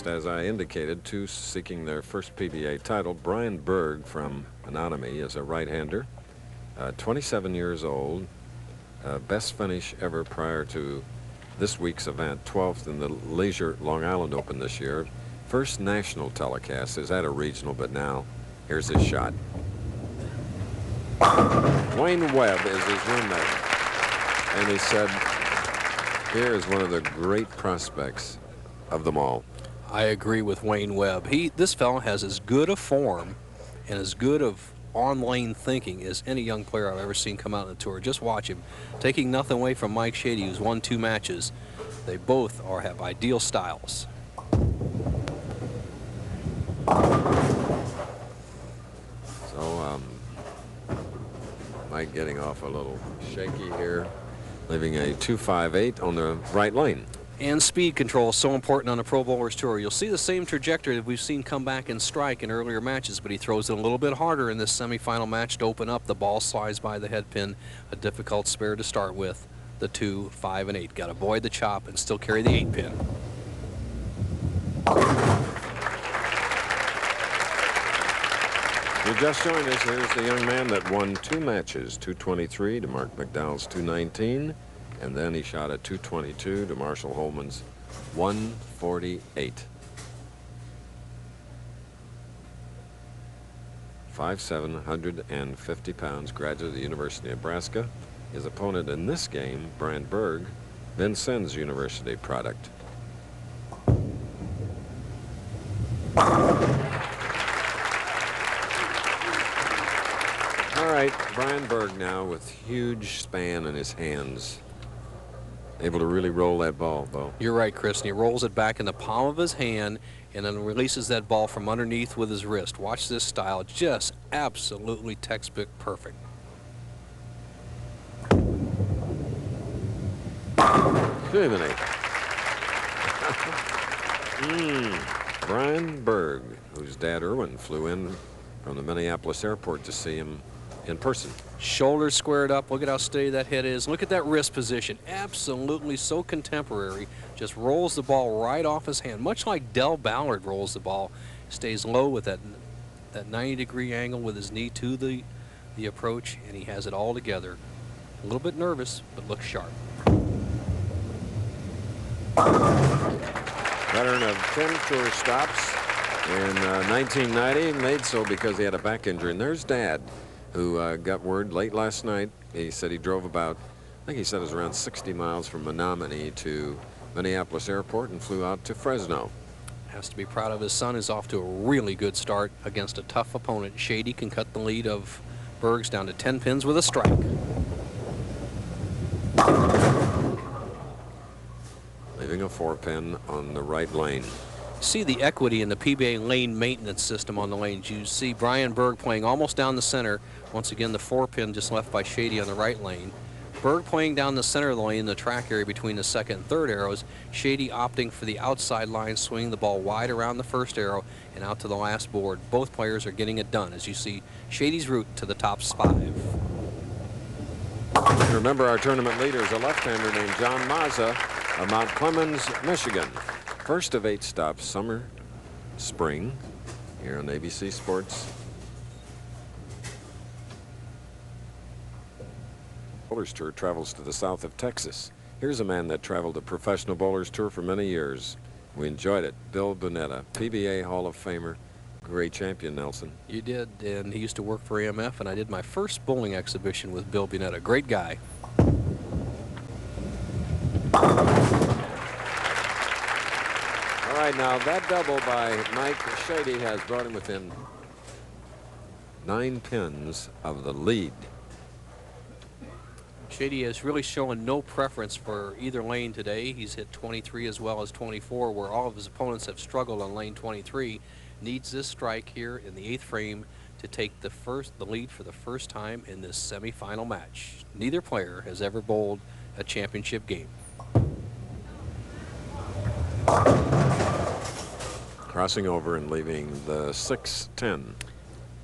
As I indicated, two seeking their first PBA title. Brian Berg from Anatomy is a right-hander, 27 years old, best finish ever prior to this week's event, 12th in the Leisure Long Island Open this year. First national telecast. Is at a regional, but now here's his shot. Wayne Webb is his roommate, and he said, here is one of the great prospects of them all. I agree with Wayne Webb. This fellow has as good a form and as good of on-lane thinking as any young player I've ever seen come out on the tour. Just watch him. Taking nothing away from Mike Shady, who's won 2 matches. They both have ideal styles. So, Mike getting off a little shaky here, leaving a 2.58 on the right lane. And speed control is so important on the Pro Bowlers Tour. You'll see the same trajectory that we've seen come back and strike in earlier matches, but he throws it a little bit harder in this semifinal match to open up. The ball slides by the head pin, a difficult spare to start with. The 2, 5, and 8. Got to avoid the chop and still carry the 8 pin. You just joined us. Here's the young man that won 2 matches, 223 to Mark McDowell's 219. And then he shot at 222 to Marshall Holman's 148. 5'7", 150 pounds, graduate of the University of Nebraska. His opponent in this game, Brian Berg, Vincennes University product. All right, Brian Berg now with huge span in his hands. Able to really roll that ball, Bo. You're right, Chris. And he rolls it back in the palm of his hand and then releases that ball from underneath with his wrist. Watch this style. Just absolutely textbook perfect. Good Brian Berg, whose dad Irwin flew in from the Minneapolis airport to see him in person. Shoulders squared up. Look at how steady that head is. Look at that wrist position. Absolutely so contemporary. Just rolls the ball right off his hand, much like Del Ballard rolls the ball. Stays low with that 90-degree angle with his knee to the approach, and he has it all together. A little bit nervous, but looks sharp. Veteran of 10 tour stops in 1990, made so because he had a back injury. And there's Dad, who got word late last night. He said he drove about, I think he said it was around 60 miles from Menominee to Minneapolis Airport and flew out to Fresno. Has to be proud of his son. Is off to a really good start against a tough opponent. Shady can cut the lead of Berg's down to 10 pins with a strike. Leaving a 4-pin on the right lane. See the equity in the PBA lane maintenance system on the lanes. You see Brian Berg playing almost down the center. Once again, the 4-pin just left by Shady on the right lane. Berg playing down the center of the lane, the track area between the second and third arrows. Shady opting for the outside line, swinging the ball wide around the first arrow and out to the last board. Both players are getting it done, as you see Shady's route to the top 5. Remember, our tournament leader is a left-hander named John Mazza of Mount Clemens, Michigan. First of 8 stops, summer, spring, here on ABC Sports. Bowlers Tour travels to the south of Texas. Here's a man that traveled the Professional Bowlers Tour for many years. We enjoyed it. Bill Bunetta, PBA Hall of Famer, great champion, Nelson. You did, and he used to work for AMF, and I did my first bowling exhibition with Bill Bunetta. Great guy. All right, now that double by Mike Shady has brought him within 9 pins of the lead. Shady has really shown no preference for either lane today. He's hit 23 as well as 24, where all of his opponents have struggled on lane 23. Needs this strike here in the 8th frame to take the lead for the first time in this semifinal match. Neither player has ever bowled a championship game. Crossing over and leaving the 6-10.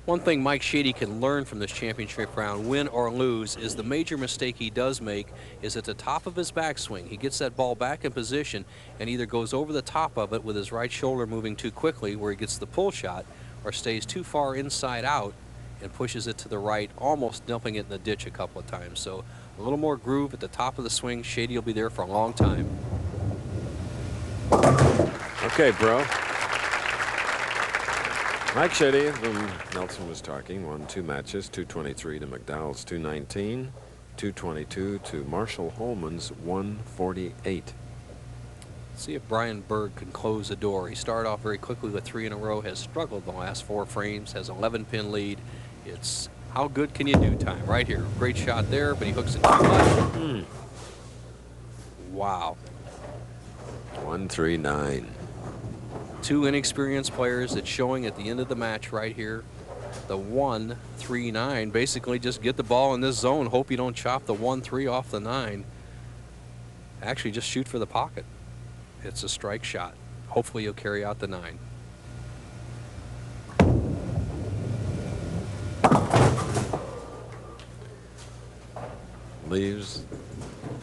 One thing Mike Shady can learn from this championship round, win or lose, is the major mistake he does make is at the top of his backswing. He gets that ball back in position and either goes over the top of it with his right shoulder moving too quickly where he gets the pull shot, or stays too far inside out and pushes it to the right, almost dumping it in the ditch a couple of times. So a little more groove at the top of the swing. Shady will be there for a long time. Okay, bro. Mike Shady, whom Nelson was talking, won 2 matches, 223 to McDowell's 219, 222 to Marshall Holman's 148. See if Brian Berg can close the door. He started off very quickly with 3 in a row, has struggled the last 4 frames, has 11-pin lead. It's how good can you do time right here. Great shot there, but he hooks it too much. Wow. 139. 2 inexperienced players. It's showing at the end of the match right here. The 1-3-9. Basically just get the ball in this zone. Hope you don't chop the 1-3 off the 9. Actually just shoot for the pocket. It's a strike shot. Hopefully you'll carry out the 9. Leaves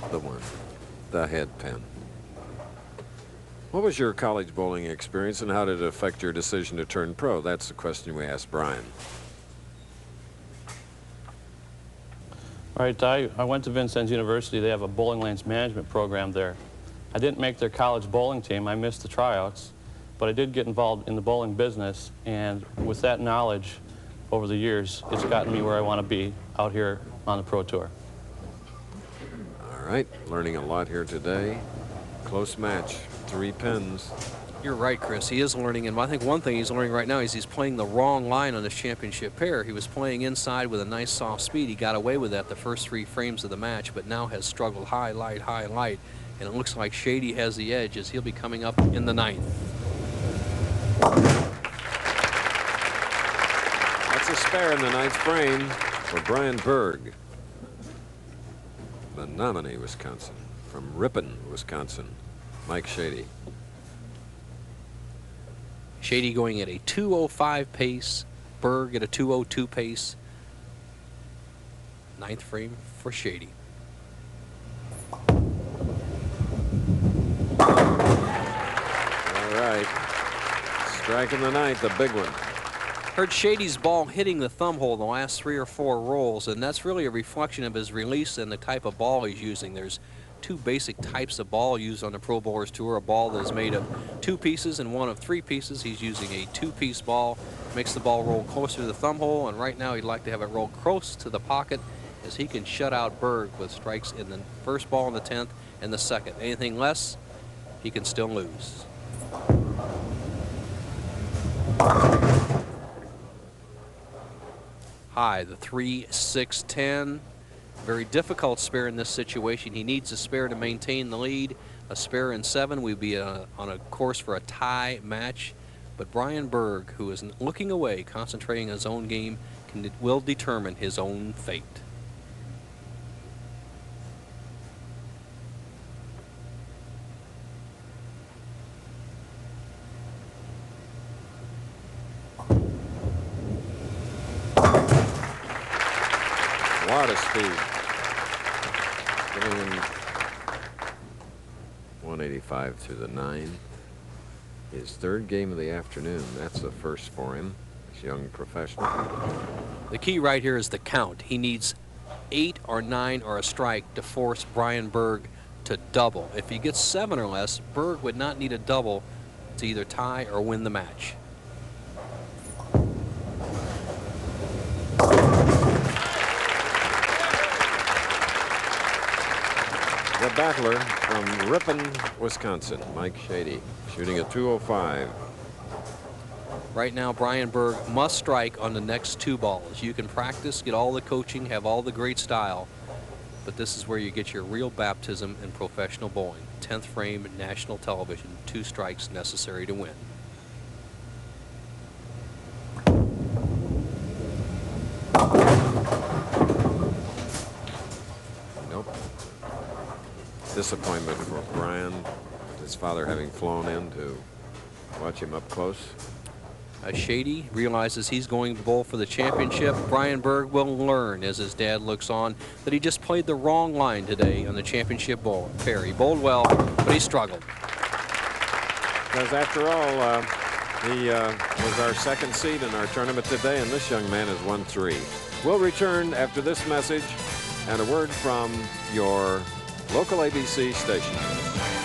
the 1, the head pin. What was your college bowling experience and how did it affect your decision to turn pro? That's the question we asked Brian. All right, I went to Vincennes University. They have a bowling lanes management program there. I didn't make their college bowling team. I missed the tryouts, but I did get involved in the bowling business, and with that knowledge over the years, it's gotten me where I want to be out here on the Pro Tour. All right, learning a lot here today. Close match, 3 pins. You're right, Chris. He is learning, and I think one thing he's learning right now is he's playing the wrong line on his championship pair. He was playing inside with a nice soft speed. He got away with that the first 3 frames of the match, but now has struggled high, light, and it looks like Shady has the edge as he'll be coming up in the 9th. That's a spare in the 9th frame for Brian Berg, Menominee, Wisconsin. From Ripon, Wisconsin, Mike Shady. Shady going at a 2:05 pace, Berg at a 2:02 pace. 9th frame for Shady. All right. Strike in the 9th, a big one. Heard Shady's ball hitting the thumb hole in the last 3 or 4 rolls, and that's really a reflection of his release and the type of ball he's using. There's 2 basic types of ball used on the Pro Bowlers Tour. A ball that is made of 2 pieces and one of 3 pieces. He's using a 2-piece ball, makes the ball roll closer to the thumb hole, and right now he'd like to have it roll close to the pocket as he can shut out Berg with strikes in the first ball in the 10th and the 2nd. Anything less, he can still lose. High, the 3-6-10. Very difficult spare in this situation. He needs a spare to maintain the lead. A spare in 7, we'd be on a course for a tie match. But Brian Berg, who is looking away, concentrating on his own game, will determine his own fate. A lot of speed. Getting in 185 through the 9. His 3rd game of the afternoon. That's the first for him. This young professional. The key right here is the count. He needs 8 or 9 or a strike to force Brian Berg to double. If he gets 7 or less, Berg would not need a double to either tie or win the match. The battler from Ripon, Wisconsin, Mike Shady, shooting a 205. Right now, Brian Berg must strike on the next 2 balls. You can practice, get all the coaching, have all the great style, but this is where you get your real baptism in professional bowling. 10th frame, national television, 2 strikes necessary to win. Nope. Disappointment for Brian, his father having flown in to watch him up close. Shady realizes he's going to bowl for the championship. Brian Berg will learn as his dad looks on that he just played the wrong line today on the championship bowl pair. He bowled well, but he struggled. Because after all, he was our second seed in our tournament today, and this young man has won 3. We'll return after this message and a word from your local ABC station.